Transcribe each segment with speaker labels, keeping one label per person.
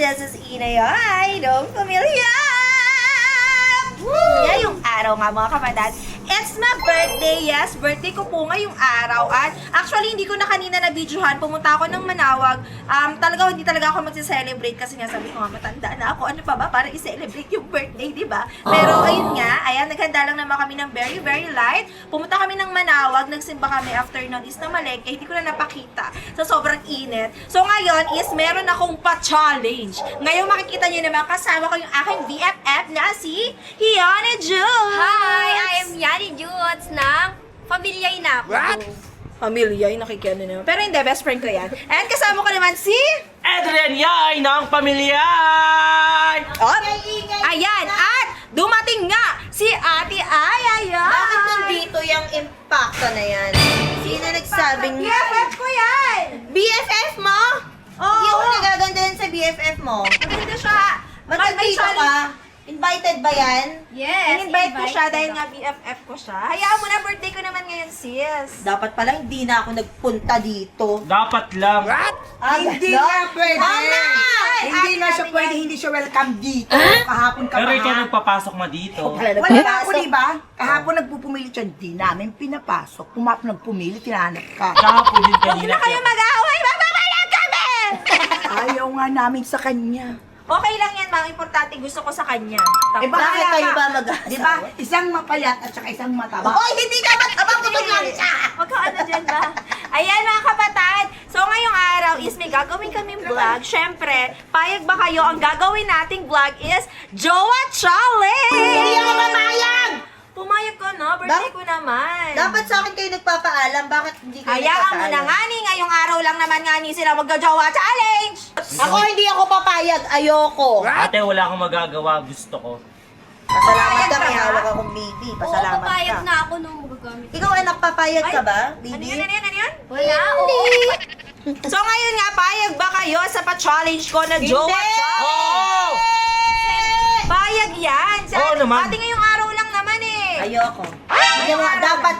Speaker 1: This is Inay. Ay, no familia! Ngayong araw nga mga kapadan, it's my birthday. Yes, birthday ko po ngayong araw. At actually, hindi ko na kanina na-videohan. Pumunta ako ng Manawag. Hindi talaga ako magse-celebrate kasi nga sabi ko nga matanda na ako. Ano pa ba para i-celebrate yung birthday, di ba? Pero ayun nga, ayan, naghanda lang naman kami ng very, very light. Pumunta kami ng Manawag, nagsimba kami after nun is na Malengke. Hindi ko na napakita sa sobrang init. So ngayon is meron akong pa-challenge. Ngayon makikita nyo naman kasama ko yung aking BFF na si Yana Jules.
Speaker 2: Hi! I am Yani Jules ng Pamilyay na ako.
Speaker 1: What? Pamilya, yung nakikiano naman. Pero hindi, best friend ko yan. And kasama ko naman si...
Speaker 3: Adrian Yay ng Pamilyay!
Speaker 1: Oh, ayan, at dumating nga si Ate Ay. Ayan.
Speaker 4: Bakit nandito yung impacto na yan? Sino nagsabing...
Speaker 1: BFF ko yan!
Speaker 4: BFF mo?
Speaker 1: Oo.
Speaker 4: Hindi ako nagaganda yan sa BFF mo.
Speaker 1: Maganda siya.
Speaker 4: Magkandito ka? Invited ba yan?
Speaker 2: Yes,
Speaker 1: In-invite ko siya dahil
Speaker 2: invited
Speaker 1: nga BFF ko siya. Hayaan mo na, birthday ko naman ngayon, sis.
Speaker 4: Dapat pala hindi na ako nagpunta dito.
Speaker 3: Dapat lang.
Speaker 5: Hindi nga pwede.
Speaker 4: Mama!
Speaker 5: Hindi nga siya pwede, hindi siya welcome dito. Kahapon ka
Speaker 3: Pero
Speaker 5: pa.
Speaker 3: ikaw nagpapasok na dito.
Speaker 5: Wala na ako, di ba? Kahapon nagpupumilit siya, hindi namin pinapasok. Pumap nagpumilit, tinahanap ka.
Speaker 3: Kahapon din
Speaker 1: Huwag
Speaker 3: kanina.
Speaker 1: na kayo mag-aaway, magbabalag kami!
Speaker 5: Ayaw nga namin sa kanya.
Speaker 1: Okay lang yan, mga importante. Gusto ko sa kanya.
Speaker 5: Eh,
Speaker 4: Bakit kayo ba
Speaker 5: Di ba? Isang mapayat at saka isang mataba.
Speaker 4: Hoy, hindi ka matabang tulog lang siya!
Speaker 1: Huwag ka ano dyan ba? Ayan mga kapatid. So ngayong araw is may gagawin kaming vlog. Siyempre, payag ba kayo? Ang gagawin nating vlog is Jowa Challenge!
Speaker 4: Hindi ako mamayag!
Speaker 1: Pumayag ka na, birthday ko naman.
Speaker 4: Dapat sa akin kayo nagpapaalam, bakit hindi kayo
Speaker 1: Hayaan mo na nga ni, ngayong araw lang naman nga ni sila magja-Jowa Challenge!
Speaker 4: Ako hindi ako papayag, ayoko.
Speaker 3: Ate, wala akong magagawa. Gusto ko.
Speaker 4: Pasalamat
Speaker 1: Papayag
Speaker 4: ka,
Speaker 1: ka
Speaker 4: may
Speaker 1: ba?
Speaker 4: hawak akong baby.
Speaker 2: Oo,
Speaker 4: Pasalamat
Speaker 2: papayag
Speaker 4: ka.
Speaker 2: na ako nung magagamit.
Speaker 4: Ikaw anak, papayag ka ba,
Speaker 1: Ano
Speaker 4: baby?
Speaker 1: yun, ano yun, ano yun?
Speaker 2: Wala, oo.
Speaker 1: So ngayon nga, payag ba kayo sa pa-challenge ko na Jowa Challenge?
Speaker 3: Oh!
Speaker 1: Payag yan!
Speaker 3: Oo naman.
Speaker 1: Pati ngayong araw lang naman eh.
Speaker 4: Ayoko. Dapat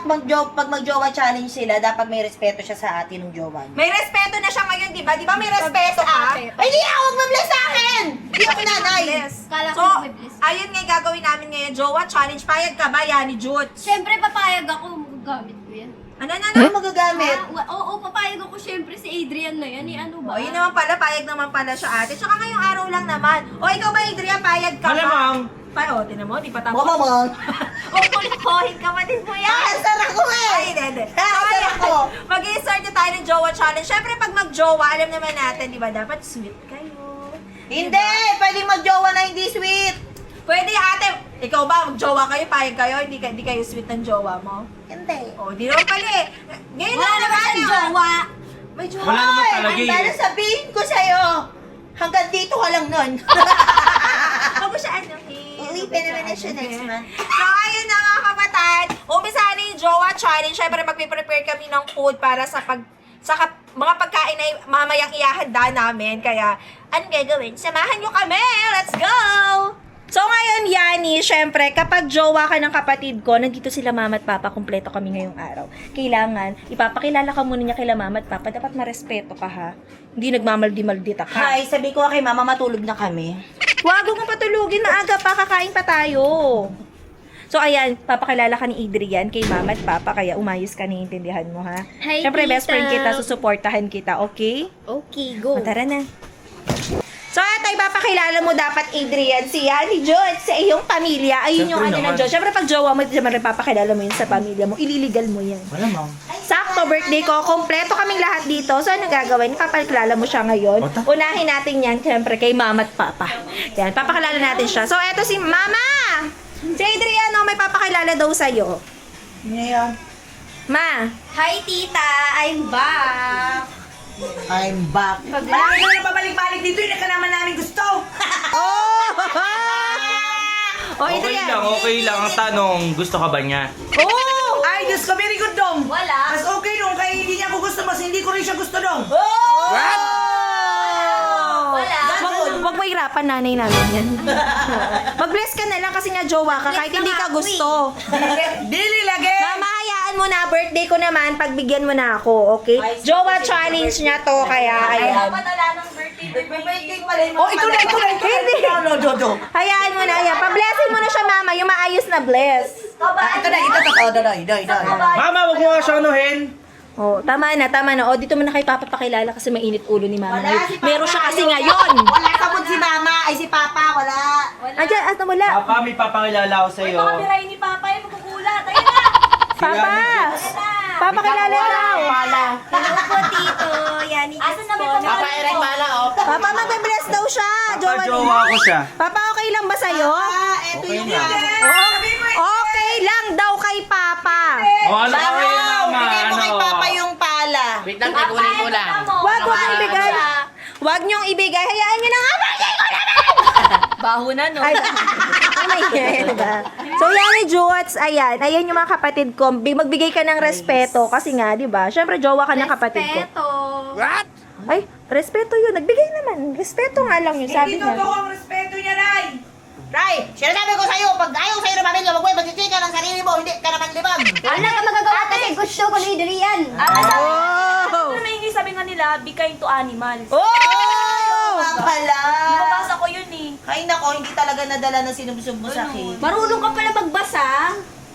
Speaker 4: pag mag-jowa challenge sila, dapat may respeto siya sa atin ng jowa niya.
Speaker 1: May respeto na siya ngayon, di ba? Di ba may respeto ka?
Speaker 4: Ay, hindi ako mag-bless sa akin! Hindi ako nanay!
Speaker 1: Yes.
Speaker 2: Kala ko
Speaker 1: So,
Speaker 2: may bliss.
Speaker 1: ayun nga yung gagawin namin ngayon, Jowa Challenge. Payag ka ba, Yani Jut?
Speaker 2: Siyempre, papayag ako, magagamit ko yan.
Speaker 1: Ano?
Speaker 4: Ano magagamit?
Speaker 2: Oo, papayag ako siyempre si Adrian na yan. Ano ba?
Speaker 1: O, yun naman pala, payag naman pala siya ate. Tsaka ngayong araw lang naman. O, ikaw ba, Adrian, payag ka ba?
Speaker 3: Malamang.
Speaker 1: O, tinan mo, di pa tapos.
Speaker 4: Mamamang!
Speaker 1: O, kulikohin ka pa din mo yan.
Speaker 4: Ah, sarap ko eh!
Speaker 1: Ay, hindi. So,
Speaker 4: Sarap
Speaker 1: ayan,
Speaker 4: ko!
Speaker 1: mag-i-start na tayo ng Jowa Challenge. Siyempre, pag mag-jowa, alam naman natin, di ba, dapat sweet kayo.
Speaker 4: Hindi! Pwedeng mag-jowa na hindi sweet!
Speaker 1: Pwede, ate. Ikaw ba, mag-jowa kayo, payag kayo, hindi kayo sweet ng jowa mo?
Speaker 4: Hindi.
Speaker 1: O, di naman pala eh. Ngayon
Speaker 2: Wala
Speaker 1: lang
Speaker 2: naman
Speaker 1: naman
Speaker 2: siyang jowa.
Speaker 1: May jowa.
Speaker 3: Wala naman
Speaker 4: Hoy!
Speaker 3: talaga
Speaker 4: Ang dahil
Speaker 3: eh.
Speaker 4: sabihin ko sa'yo, hanggang dito ka lang nun.
Speaker 1: Ako siya ano eh.
Speaker 4: Ulitin naman na siya next month.
Speaker 1: So, ayun na mga kapatid. Umpisa na yung Jowa Challenge. Siyempre, magpiprepare kami ng food para sa mga pagkain na mamayang ihahanda namin. Kaya, anong gagawin? Samahan nyo kami! Let's go! So ngayon, Yani, syempre, kapag jowa ka ng kapatid ko, nandito sila mama at papa, kumpleto kami ngayong araw. Kailangan, ipapakilala ka muna niya kila mama at papa, dapat marespeto ka ha. Hindi nagmamaldi-maldita ka.
Speaker 4: Hi, sabi ko kay mama, matulog na kami.
Speaker 1: Huwag mo patulugin, maaga pa, kakain pa tayo. So ayan, papakilala ka ni Adrian kay mama at papa, kaya umayos ka, naiintindihan mo ha.
Speaker 2: Hi,
Speaker 1: Syempre, best
Speaker 2: tita.
Speaker 1: friend kita, susuportahan kita, okay?
Speaker 2: Okay, go.
Speaker 1: O, tara na. So, ito, ipapakilala mo dapat, Adrian, si Yani Jud, sa iyong pamilya. Ayun yung
Speaker 3: Siyempre
Speaker 1: ano ng
Speaker 3: naman.
Speaker 1: Diyos. Siyempre, pag jowa mo, siyempre, papakilala mo yun sa pamilya mo. Ililigal mo yan.
Speaker 3: Malamang.
Speaker 1: Sakto, birthday ko. Kompleto kaming lahat dito. So, ano gagawin? Papakilala mo siya ngayon.
Speaker 3: Ota.
Speaker 1: Unahin natin yan, siyempre, kay mama at papa. Yan, papakilala natin siya. So, eto si mama! Si Adrian, may papakilala daw sa'yo.
Speaker 5: Ngayon,
Speaker 1: Ma,
Speaker 2: Hi, tita. I'm back.
Speaker 5: I'm back. Palagi ka na pabalik-balik dito, yun ang ka naman namin gusto.
Speaker 1: oh! Oh,
Speaker 3: Okay
Speaker 1: Adrian.
Speaker 3: lang, okay lang. Ang tanong, gusto ka ba niya?
Speaker 1: Oh!
Speaker 5: Ay, Diyos ko, very good dong.
Speaker 2: Wala.
Speaker 5: Mas okay dong, kaya hindi niya ako gusto, mas hindi ko rin siya gusto dong.
Speaker 3: What?
Speaker 2: Wala.
Speaker 1: Wag mo hirapan nanay namin yan. Mag-bless ka na lang kasi nga jowa ka kahit hindi ka gusto.
Speaker 5: Dili lagi.
Speaker 1: Mama, hayaan mo na. Birthday ko naman. Pagbigyan mo na ako, okay? Jowa challenge niya to, kaya ayan.
Speaker 2: Wala ng birthday
Speaker 4: Nagbe-birthday pala yung
Speaker 5: Oh, ito na.
Speaker 1: Hindi.
Speaker 5: Do.
Speaker 1: Hayaan mo na, ayan. Pa-blessing mo na siya, mama. Yung maayos na bless.
Speaker 5: Ito na.
Speaker 3: Mama, wag mo nga siya anuhin.
Speaker 1: Oh, tama na. O, dito mo na kay Papa pakilala kasi mainit ulo ni mama.
Speaker 4: Wala, si Papa.
Speaker 1: Meron siya kasi ngayon.
Speaker 4: Wala sabon si mama. Ay, si Papa, wala.
Speaker 1: Andiyan, at wala.
Speaker 3: Papa, may papakilala ako sa'yo.
Speaker 2: Kamerahin ni Papa yung magkukulat. Ayun na!
Speaker 1: Papa! Papa, kilala daw.
Speaker 2: Hello po, Tito. Yani Asan na may
Speaker 3: Papa, Eric, pala, oh.
Speaker 1: Papa, mag-bless daw siya.
Speaker 3: Papa, jowa ko siya.
Speaker 1: Papa, okay lang ba sa'yo?
Speaker 4: Ito
Speaker 3: Okay
Speaker 4: yung
Speaker 3: na.
Speaker 1: Okay lang daw kay Papa.
Speaker 3: Oh, ano ka kayo, mama?
Speaker 4: Bigay mo kay
Speaker 3: Ano?
Speaker 4: Papa yung pala.
Speaker 3: Wait lang, kukunin ko lang.
Speaker 1: Wag ibigay. Wag niyong ibigay. Hayaan niyo na nga. Bagay ko naman!
Speaker 2: Baho na, no?
Speaker 1: Ay, diba? So, yan ni Juts. Ayan yung mga kapatid ko. Magbigay ka ng respeto. Kasi nga, di ba? Siyempre, jowa ka ng kapatid ko.
Speaker 2: Respeto.
Speaker 1: Ay, respeto yun. Nagbigay naman. Respeto nga lang yun, sabi niya.
Speaker 5: ang respeto niya, Ray.
Speaker 4: Ray, sinasabi ko sa'yo, pag ayaw sa'yo ng pamilya, magsichika ng sarili mo, hindi ka naman libag.
Speaker 2: Ano ka magagawa kasi gusto ko ni Adrian.
Speaker 1: Oh!
Speaker 6: Ano may hindi sabi nga nila, be kind to animals.
Speaker 1: Oh!
Speaker 4: Nga pala.
Speaker 6: Nabasa ko yun eh.
Speaker 4: Ay nako, hindi talaga nadala ng sinubsub mo sa akin.
Speaker 2: Marunong ka pala magbasa.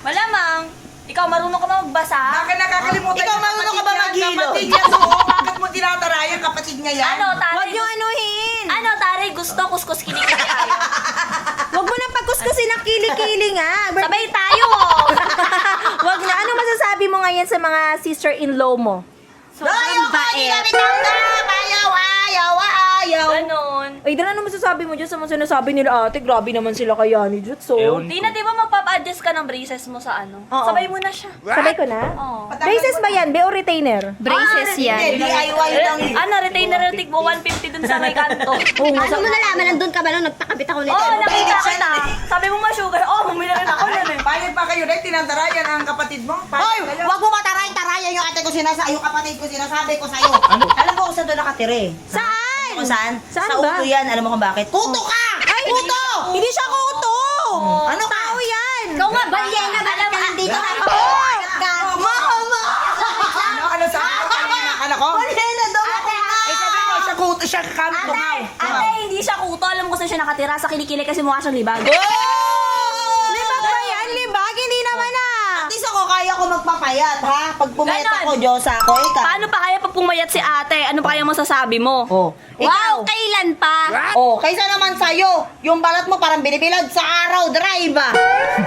Speaker 6: Malamang, ikaw marunong ka ba magbasa?
Speaker 5: Bakit nakakalimutan
Speaker 4: Ikaw,
Speaker 5: yung
Speaker 4: marunong ka ba
Speaker 5: kapatid niya?
Speaker 4: maghilo?
Speaker 5: Kapatid niya to. Bakit mo tinatara yung kapatid niya yan?
Speaker 6: Ano, Tare?
Speaker 1: Wag niyong anuhin!
Speaker 6: Ano, Tare? Gusto, kuskus, kinikita tayo.
Speaker 1: Wag mo nang pagkuskusin ng kili-kili nga.
Speaker 6: Sabay tayo!
Speaker 1: Wag na. Ano masasabi mo ngayon sa mga sister-in-law mo?
Speaker 4: Ayaw ka, hindi kami tanggap. Ayaw.
Speaker 6: Ganon.
Speaker 1: Ay, dala ano masasabi mo dyan sa mga sinasabi nila, ate? Grabe naman sila kaya ni Jutsu.
Speaker 3: Ewan
Speaker 6: Di na, di ba magpapa-adjust ka ng braces mo sa ano?
Speaker 1: Oo.
Speaker 6: Sabay mo na siya.
Speaker 1: Sabay ko na?
Speaker 6: Oo.
Speaker 1: Braces ba yan? Be o retainer?
Speaker 2: Braces yan.
Speaker 4: Hindi, DIY lang eh.
Speaker 6: Ano, retainer na tig mo 150 dun sa may kanto.
Speaker 2: Ano mo nalaman? Nandun ka ba nung nagpakabit ako nito?
Speaker 6: Oo, nakita kita. Sabi mo ma-sugar. Oo, bumili rin ako nun eh.
Speaker 5: Bayad pa kayo, Ray. Tinatarayan ang kapatid mo.
Speaker 4: Hoy,
Speaker 5: Bayad kayo.
Speaker 4: wag mo matarayan yung ate ko sinasabi, yung kapatid ko sinasabi ko sa'yo. Alam mo kung saan doon nakatira eh.
Speaker 1: Saan?
Speaker 4: Kung saan?
Speaker 1: Saan
Speaker 4: sa
Speaker 1: ba?
Speaker 4: uto yan. Alam mo kung bakit? Kuto ka!
Speaker 1: Ay,
Speaker 4: Kuto!
Speaker 1: Hindi siya kuto!
Speaker 4: Ano ka?
Speaker 1: Tao yan!
Speaker 2: Ikaw nga, balyena. Bakit ka nandito?
Speaker 5: Ano sa anak ko?
Speaker 4: Malena daw ako na!
Speaker 5: Eh, sabi mo, siya kuto, siya kamit mo.
Speaker 6: Ate, hindi siya kuto. Alam ko saan siya nakatira. Sa kilikili kasi mukha siyang libag.
Speaker 1: Libag ba yan? Libag? Hindi naman
Speaker 4: At least ako kaya ko magpapayat, ha? Pag pumayat
Speaker 6: Ganon.
Speaker 4: ako, Diyos ako, ikaw.
Speaker 6: Paano pa kaya pag pumayat si ate? Ano pa kaya masasabi mo?
Speaker 4: Oh, ikaw.
Speaker 2: Wow, kailan pa?
Speaker 4: Oh, kaysa naman sa'yo, yung balat mo parang binibilad sa araw, drive ah.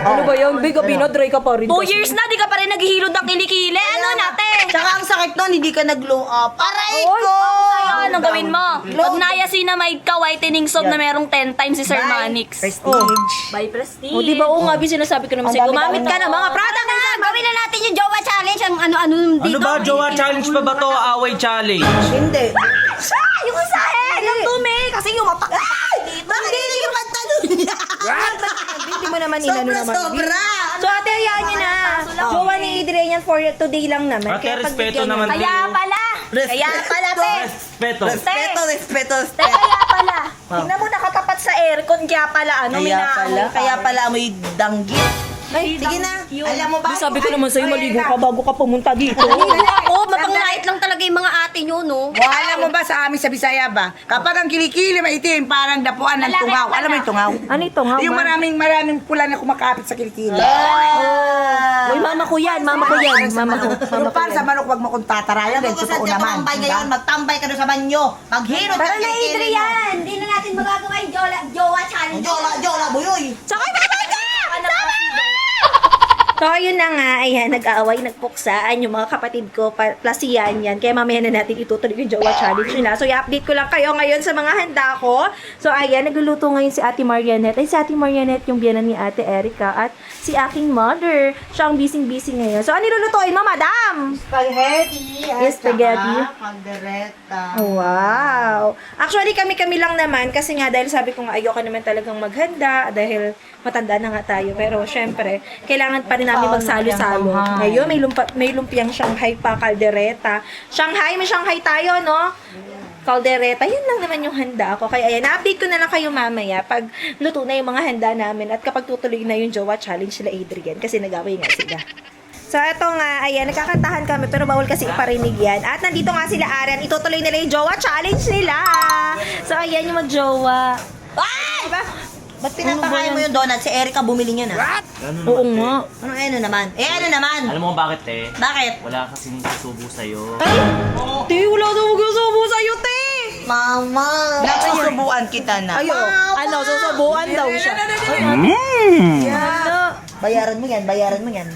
Speaker 1: Ano ba yan? Biga binodry ka pa rin.
Speaker 6: 2 years na, di ka pa rin naghihilod ng kilikili. Ano nate?
Speaker 4: Tsaka ang sakit nun, hindi ka nag-glow up. Aray ko!
Speaker 6: Sa'yo, anong gawin mo? Pag niacinamide ka, whitening soap na merong 10 times si Sir Manix.
Speaker 4: Prestige.
Speaker 6: By Prestige.
Speaker 1: O, di ba? Oo nga, sinasabi ko naman
Speaker 4: Ang
Speaker 1: sa'yo,
Speaker 4: dami
Speaker 1: gumamit ka
Speaker 4: na-
Speaker 1: ng mga product
Speaker 2: Na, gawin na natin yung Jowa Challenge. Ang ano-ano dito.
Speaker 3: Ano ba, jowa challenge pa ba to? Away challenge.
Speaker 4: Hindi.
Speaker 1: Yung usahin! Ang dumi! Kasi yung mapak...
Speaker 4: Bakit hindi yung pantalon niya?
Speaker 1: Hindi mo naman inano naman.
Speaker 4: Sobra!
Speaker 1: So, ate, hayaan niyo na. Jowa ni Adrian yan for today lang naman.
Speaker 3: Ate,
Speaker 1: Kaya
Speaker 3: respeto
Speaker 1: pagbigyan
Speaker 3: naman.
Speaker 1: niyo.
Speaker 6: Kaya pala. Kaya pala, te.
Speaker 3: Respeto.
Speaker 4: Respeto.
Speaker 6: Te, kaya pala. Tingnan mo, nakatapat sa aircon. Kaya pala, ano,
Speaker 4: Kaya pala amoy danggit.
Speaker 1: Ay,
Speaker 4: Sige na. Alam mo ba?
Speaker 1: Di sabi ko naman sa'yo, maligo ka bago ka pumunta dito.
Speaker 2: Oo, mapangait lang talaga yung mga ate nyo, no?
Speaker 5: Alam mo ba sa amin sa Bisaya ba? Kapag ang kilikili maitim, parang dapuan ng tungaw. Alam mo yung tungaw?
Speaker 1: Ano ito nga,
Speaker 5: Yung
Speaker 1: ma?
Speaker 5: maraming pula na kumakapit sa kilikili.
Speaker 1: Uy, mama ko yan, mama ko yan. Mama ko, mama
Speaker 5: Pero
Speaker 1: ko
Speaker 5: para sa
Speaker 1: yan.
Speaker 5: manok, wag mo kong tatarayan.
Speaker 4: Alam
Speaker 5: Dahil
Speaker 4: mo kung
Speaker 5: totoo
Speaker 4: saan ka
Speaker 5: naman.
Speaker 4: tumambay ngayon, magtambay ka doon sa banyo. Maghirot ka
Speaker 2: Tara na,
Speaker 4: kilikili mo.
Speaker 2: Adrian! Hindi na natin magagawa yung Jowa Challenge.
Speaker 4: Jola, buyoy.
Speaker 1: Sakay ka! So, yun na nga, ayan, nag-aaway, nagpuksaan yung mga kapatid ko, plus si Yan. Kaya mamaya na natin itutuloy yung Jowa Challenge nila. So, i-update ko lang kayo ngayon sa mga handa ko. So, ayan, nagluluto ngayon si Ate Marianette. Ay, si Ate Marianette yung biyanan ni Ate Erica at si aking mother. Siya ang busy-busy ngayon. So, ano nilulutuin mo, madam?
Speaker 4: Spaghetti.
Speaker 1: Yes, spaghetti.
Speaker 4: Caldereta.
Speaker 1: Wow! Actually, kami-kami lang naman kasi nga dahil sabi ko nga ayoko naman talagang maghanda dahil matanda na nga tayo. Pero syempre, kailangan pa rin namin magsalo-salo. Ngayon, may lumpiang Shanghai pa, kaldereta. May Shanghai tayo, no? Kaldereta, yun lang naman yung handa ko. Kaya ayan, na-update ko na lang kayo mamaya pag luto na yung mga handa namin at kapag tutuloy na yung Jowa Challenge sila Adrian kasi nag-away nga sila. So, eto nga, ayan, nagkakantahan kami pero bawal kasi iparinig yan. At nandito nga sila Aaron, itutuloy nila yung Jowa Challenge nila. So,
Speaker 6: yan yung mag-jowa.
Speaker 4: Ay! Ba't pinapakain mo yung donut? Si Erica bumili niya na.
Speaker 6: Oo nga.
Speaker 4: Ano naman? Ano naman?
Speaker 3: Alam mo bakit
Speaker 4: Bakit?
Speaker 3: Wala kasing susubo sa'yo.
Speaker 6: Te, wala daw mag-susubo sa'yo, te.
Speaker 4: Mama!
Speaker 5: Nagsusubuan kita na.
Speaker 6: Ano, susubuan daw siya.
Speaker 4: Bayaran mo yan.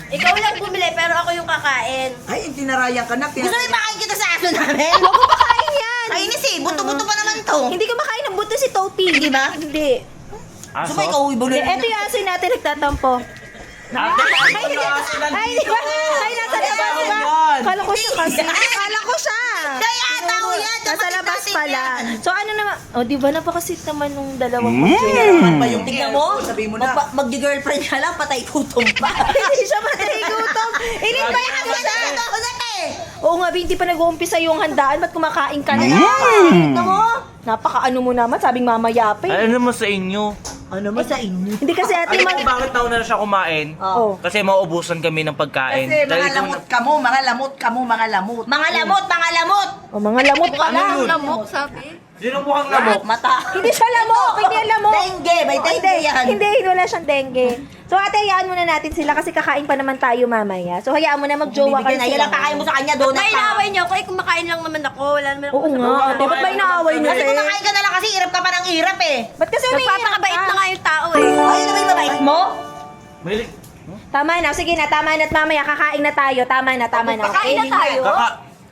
Speaker 2: Ikaw lang bumili, pero ako yung kakain.
Speaker 5: Ay, tinarayan ka na.
Speaker 4: Gusto mo ipakain kita sa aso namin?
Speaker 6: Huwag ko makain yan.
Speaker 4: Kainis eh, buto-buto pa naman to.
Speaker 6: Hindi ko makain ng buto si Topi.
Speaker 4: Di ba?
Speaker 6: Hindi.
Speaker 4: Gusto mo ikaw ibulol
Speaker 6: Ito yung asin natin nagtatampo. Ay, di ba? Ay, nasa labas ba? Kala ko siya kasi. Kala ko siya.
Speaker 4: Kaya tao yan!
Speaker 6: Nasa labas pala. So ano naman? O, di ba napakasit naman nung dalawang
Speaker 5: Pa yung
Speaker 4: Tingnan mo,
Speaker 5: sabihin mo na.
Speaker 4: mag-girlfriend ka lang, patay gutom pa.
Speaker 6: Hindi siya matay gutom. Inimbayahan mo siya. Oo nga, hindi pa nag-uumpisa yung handaan. Ba't kumakain ka na?
Speaker 4: Tingnan mo.
Speaker 6: Napaka-ano mo naman, sabing mamaya pa eh.
Speaker 3: Ano naman sa inyo?
Speaker 4: Ano ba sa inyo?
Speaker 6: Hindi kasi ate
Speaker 3: Alam mo bakit nauna na siya kumain?
Speaker 6: Oh.
Speaker 3: Kasi mauubusan kami ng pagkain.
Speaker 5: Kasi
Speaker 3: Dahil
Speaker 5: mga lamot ka mo, mga lamot ka mo, mga lamot.
Speaker 4: Mga lamot!
Speaker 6: O, mga lamot ka lang.
Speaker 2: Lamok, sabi.
Speaker 3: Yun ang mukhang lamok.
Speaker 4: Mata.
Speaker 6: Hindi siya lamok, hindi yan lamok.
Speaker 4: Dengue, may dengue yan.
Speaker 6: Hindi, wala siyang dengue. So ate, hayaan muna natin sila kasi kakain pa naman tayo mamaya. So hayaan mo na mag-jowa
Speaker 4: Bibigyan
Speaker 6: kayo
Speaker 4: na, yan ang kakain mo sa kanya, donut
Speaker 2: May
Speaker 4: pa.
Speaker 2: inaaway niyo ako, kumakain lang naman ako. Wala naman ako
Speaker 6: Oo nga, ate, ba't ba inaaway niyo,
Speaker 4: Kasi
Speaker 6: te?
Speaker 4: kumakain ka na lang kasi irap ka pa ng irap eh.
Speaker 6: Ba't kasi umiiyak
Speaker 2: Nagpapakabait
Speaker 6: ka?
Speaker 2: na nga yung tao eh.
Speaker 4: Ay, ano ba yung mabait mo?
Speaker 3: Mahilig.
Speaker 6: Tama na, sige na, tama na at mamaya kakain na tayo. Tama na,
Speaker 2: Kakain na
Speaker 6: okay?
Speaker 2: tayo.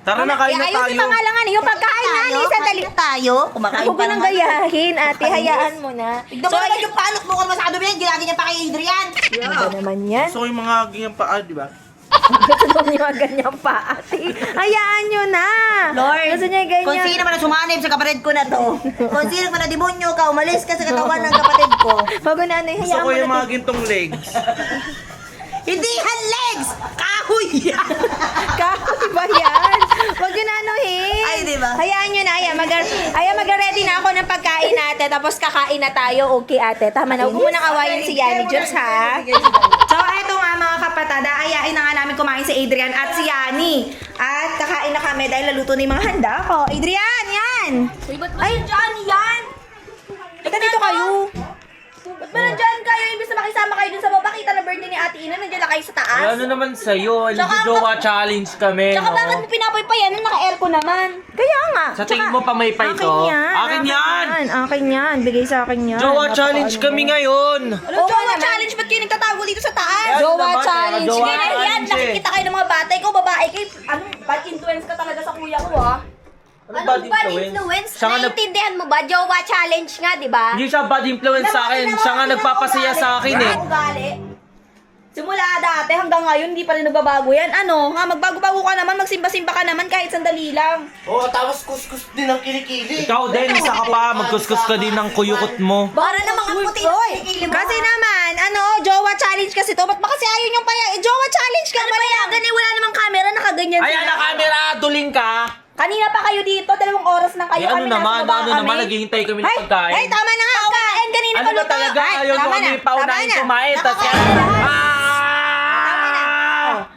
Speaker 3: Tara na, kain na
Speaker 6: Ayusin
Speaker 3: tayo.
Speaker 6: pa nga lang, ano, yung pagkain na, ni sandali.
Speaker 4: Tayo? Kumakain
Speaker 6: Huwag
Speaker 4: pa
Speaker 6: mo nang
Speaker 4: naman.
Speaker 6: gayahin, ate, hayaan mo na.
Speaker 4: Tignan mo naman yung panot mo kung masakado ba yan. Ginagi niya pa kay Adrian.
Speaker 6: Ano ba naman yan?
Speaker 3: So yung mga ganyan paa, di ba?
Speaker 6: Gusto daw niya ganyan pa, ate. Hayaan nyo na.
Speaker 4: Lord,
Speaker 6: Gusto niya ganyan.
Speaker 4: kung sino man ang sumanib sa kapatid ko na to, kung sino man na demonyo ka, umalis ka sa katawan ng kapatid ko.
Speaker 6: Wag na,
Speaker 3: Gusto
Speaker 6: hayaan
Speaker 3: ko
Speaker 6: mo
Speaker 3: yung
Speaker 6: na.
Speaker 3: mga gintong legs.
Speaker 4: Hindi yan legs! Kahoy yan!
Speaker 6: Kahoy ba yan? Wag yun anuhin.
Speaker 4: Ay, di ba?
Speaker 6: Hayaan nyo na. Mag-ready na ako ng pagkain natin. Tapos kakain na tayo. Okay, ate. Tama na. Huwag mo nang awayin si Yani Jobs, ha? So, eto nga mga kapatada. Ayain na nga namin kumain si Adrian at si Yani. At kakain na kami dahil naluto na yung mga handa ko. Adrian, yan!
Speaker 2: Uy, ba't ba dyan yan?
Speaker 6: Teka dito kayo. Ba't ba nandyan kayo? Imbis na makisama kayo dun sa baba, kita na birthday ni Ate Ina, nandyan na kayo sa taas.
Speaker 3: Ay, ano naman sa'yo? Jowa challenge kami,
Speaker 6: Tsaka
Speaker 3: no?
Speaker 6: bakit mo pinapoy pa yan? Naka-aircon naman. Kaya nga.
Speaker 3: Sa tingin mo pamaypay to?
Speaker 6: Akin yan.
Speaker 3: Akin yan!
Speaker 6: Akin yan. Bigay sa akin yan.
Speaker 3: Jowa challenge kami ngayon!
Speaker 6: Ano Jowa challenge? Ba't kayo nagtatago dito sa taas?
Speaker 3: Yan
Speaker 6: Jowa
Speaker 3: naman,
Speaker 6: challenge.
Speaker 3: Jowa
Speaker 6: Sige na yan.
Speaker 3: challenge eh.
Speaker 6: Nakikita kayo ng mga bata. Ikaw babae kayo. Anong bad influence ka talaga sa kuya ko, ha?
Speaker 3: Ano
Speaker 2: Anong bad influence?
Speaker 3: Siya nga
Speaker 2: Naiintindihan mo ba? Jowa challenge nga, di ba?
Speaker 3: Hindi siya bad influence sa akin. Siya nga nagpapasaya sa akin eh.
Speaker 6: Ugali. Simula dati hanggang ngayon, hindi pa rin nagbabago yan. Ano? Ha, magbago-bago ka naman, magsimba-simba ka naman kahit sandali lang.
Speaker 3: Ikaw din, isa ka pa. Magkuskus ka din ng kuyukot mo.
Speaker 6: Para na mga puti. Kasi naman, ano, jowa challenge kasi to. Ba't ba kasi ayaw niyong paya? Jowa challenge ka. Ano payagan eh, wala namang camera, nakaganyan
Speaker 3: Ayan na camera, duling ka.
Speaker 6: Kanina pa kayo dito, 2 oras lang kayo.
Speaker 3: Eh, ano
Speaker 6: Kami nasa
Speaker 3: naman,
Speaker 6: baba
Speaker 3: ano
Speaker 6: kami.
Speaker 3: naman, naghihintay kami ng pagkain.
Speaker 6: Ay, tama na nga. Pagkain, kanina
Speaker 3: Ano
Speaker 6: pa
Speaker 3: ba
Speaker 6: luto.
Speaker 3: talaga?
Speaker 6: Ay,
Speaker 3: Ayaw nyo
Speaker 6: tama
Speaker 3: kami
Speaker 6: na.
Speaker 3: paunahin
Speaker 6: Tama na.
Speaker 3: kumain. Tapos
Speaker 6: Nakakain na.
Speaker 3: Ah!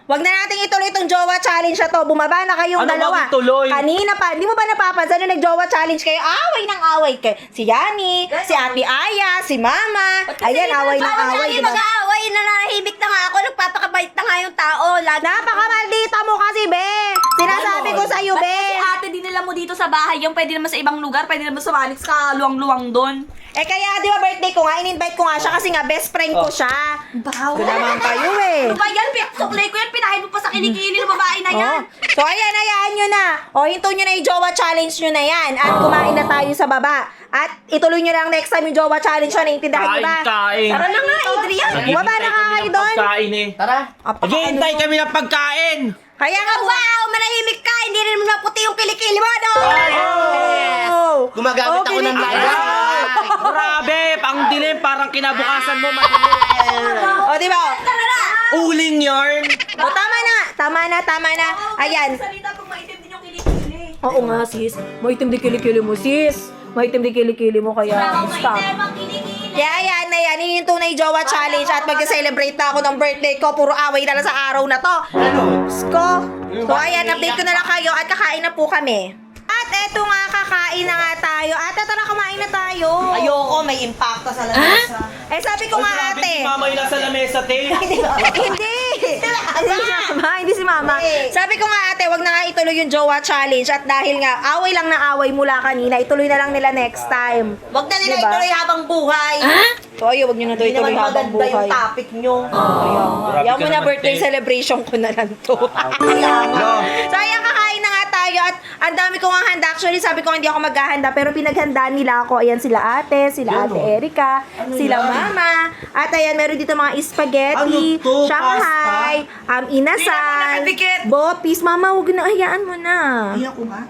Speaker 6: Wag na natin ituloy itong jowa challenge na to. Bumaba na kayong
Speaker 3: Ano
Speaker 6: dalawa.
Speaker 3: bang ituloy?
Speaker 6: Kanina pa. Hindi mo ba napapansin nung nag-jowa challenge kayo? Away ng away kayo. Si Yani, si Ate Aya, si Mama. Ayan, away ng away.
Speaker 2: Lagi
Speaker 6: Diba?
Speaker 2: mag-aaway, nananahimik na nga ako, nagpapakabait na nga yung tao. Lagi
Speaker 6: Napakamaldita mo kasi, be. Sinasabi ko sa'yo, be.
Speaker 7: Kasi ate, dinala mo dito sa bahay yung pwede naman sa ibang lugar, pwede naman sa Manix ka luwang-luwang doon.
Speaker 6: Eh kaya, di ba birthday ko nga, in-invite ko nga siya kasi nga best friend ko siya.
Speaker 7: Baw.
Speaker 6: Ito naman kayo eh.
Speaker 7: Ano ba yan? Suklay ko yan, pinahin mo pa sa kilikili ng babae na yan.
Speaker 6: Oh. So ayan, hayaan nyo na. O, hinto nyo na yung jowa challenge nyo na yan. At kumain na tayo sa baba. At ituloy nyo lang next time yung jowa challenge nyo. Naiintindihan nyo ba?
Speaker 3: Kain.
Speaker 6: Tara na nga, Adrian. Bumaba na ka kayo doon.
Speaker 3: Pagkain eh. Tara. Maghihintay kami ng pagkain.
Speaker 6: Kaya nga,
Speaker 2: wow, manahimik ka, hindi rin mo maputi yung kilikili mo, no?
Speaker 6: Oh.
Speaker 4: Gumagamit ako ng
Speaker 3: Ay, grabe, ang dilim, parang kinabukasan mo.
Speaker 6: O, di ba?
Speaker 3: Uling yarn.
Speaker 6: O, tama na. Tama na, tama na. Ayan.
Speaker 7: Salita pag maitim din yung kilikili.
Speaker 6: Oo nga, sis. Maitim di kilikili mo, sis. Maitim di kilikili mo, kaya basta. Kaya yan na yan, hihinto na yung jowa challenge at mag-celebrate na ako ng birthday ko. Puro away na lang sa araw na to. Sko. So ayan, update ko na lang kayo at kakain na po kami. At eto nga, kakain na nga tayo. Ate, tara, kumain na tayo.
Speaker 4: Ayoko, may impacto sa lamesa.
Speaker 6: Eh, sabi ko nga,
Speaker 3: Grabe,
Speaker 6: ate.
Speaker 3: si mama yung nasa lamesa, te.
Speaker 6: Hindi si mama, hindi si mama. Sabi ko nga, ate, wag na nga ituloy yung jowa challenge. At dahil nga, away lang na away mula kanina, ituloy na lang nila next time.
Speaker 4: Wag na nila
Speaker 6: Diba?
Speaker 4: ituloy habang buhay.
Speaker 6: So, ayun, wag nyo na daw
Speaker 4: Hindi
Speaker 6: ituloy
Speaker 4: naman
Speaker 6: habang
Speaker 4: maganda yung
Speaker 6: buhay.
Speaker 4: topic nyo.
Speaker 3: Grabe
Speaker 6: Yaw
Speaker 3: ka
Speaker 6: mo na
Speaker 3: naman,
Speaker 6: birthday
Speaker 3: te.
Speaker 6: celebration ko na lang to. So, ayan, kakain na nga tayo at ang dami ko nga handa. Actually, sabi ko hindi ako maghahanda pero pinaghandaan nila ako. Ayan, sila ate Erika, sila mama. At ayan, meron dito mga spaghetti,
Speaker 3: Ano to?
Speaker 6: Shanghai, inasal, bopis. Mama, huwag na, hayaan mo na.
Speaker 5: Ayoko nga.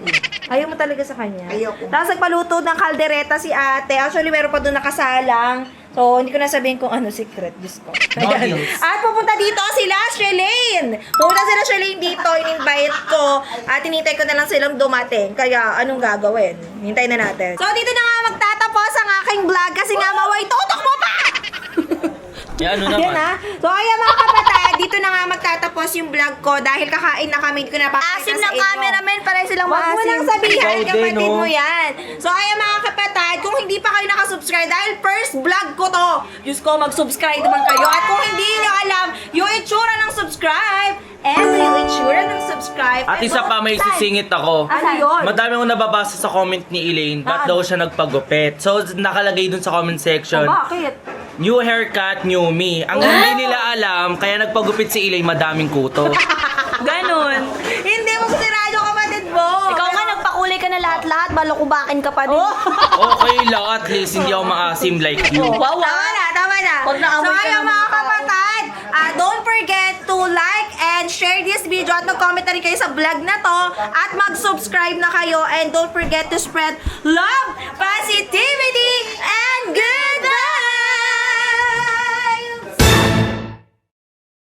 Speaker 6: Ayaw mo talaga sa kanya.
Speaker 5: Ayoko.
Speaker 6: Tapos nagpaluto ng kaldereta si ate. Actually, meron pa doon nakasalang. So, hindi ko na sabihin kung ano secret. Diyos ko. Ayan.
Speaker 3: Noodles.
Speaker 6: At pupunta dito sila, Shelane. Pupunta sila, Shelane, dito. In-invite ko. At hinintay ko na lang silang dumating. Kaya, anong gagawin? Hintayin na natin. So, dito na nga magtatapos ang aking vlog kasi nga maway, tutok mo pa!
Speaker 3: Yan, ano
Speaker 6: Ayan
Speaker 3: naman.
Speaker 6: na. So, ayan mga kapatid, dito na nga magtatapos yung vlog ko dahil kakain na kami. Hindi ko na papakita
Speaker 7: Asim
Speaker 6: sa
Speaker 7: ng
Speaker 6: inyo.
Speaker 7: cameraman, pare silang
Speaker 6: Huwag mo
Speaker 7: maasim.
Speaker 6: nang sabihan,
Speaker 3: Ikaw din,
Speaker 6: kapatid
Speaker 3: no?
Speaker 6: mo yan. So, ayan mga kapatid, kung hindi pa kayo nakasubscribe, dahil first vlog ko to, Diyos ko, mag-subscribe naman kayo. At kung hindi nyo alam, yung itsura ng subscribe, yung itsura ng subscribe.
Speaker 3: At isa pa, may sisingit ako.
Speaker 6: Ano yun?
Speaker 3: Madami akong nababasa sa comment ni Elaine, ba't daw siya nagpagupit. So, nakalagay dun sa comment section,
Speaker 6: Bakit?
Speaker 3: new haircut, new me. Ang hindi nila alam, kaya nagpagupit si Elaine, madaming kuto.
Speaker 7: Ganon.
Speaker 6: Hindi mo sinirado kapatid mo.
Speaker 7: Ikaw nga, nagpakulay ka na lahat-lahat, balukubakin ka pa din.
Speaker 3: Okay lang, at least hindi ako maasim like you.
Speaker 7: Wow,
Speaker 6: Tama na, tama na.
Speaker 7: Pag naamoy
Speaker 6: So,
Speaker 7: ka
Speaker 6: ayan
Speaker 7: ng
Speaker 6: mga
Speaker 7: mga tao.
Speaker 6: kapatid, don't forget to like and share this video at mag-comment na rin kayo sa vlog na to at mag-subscribe na kayo and don't forget to spread love, positivity,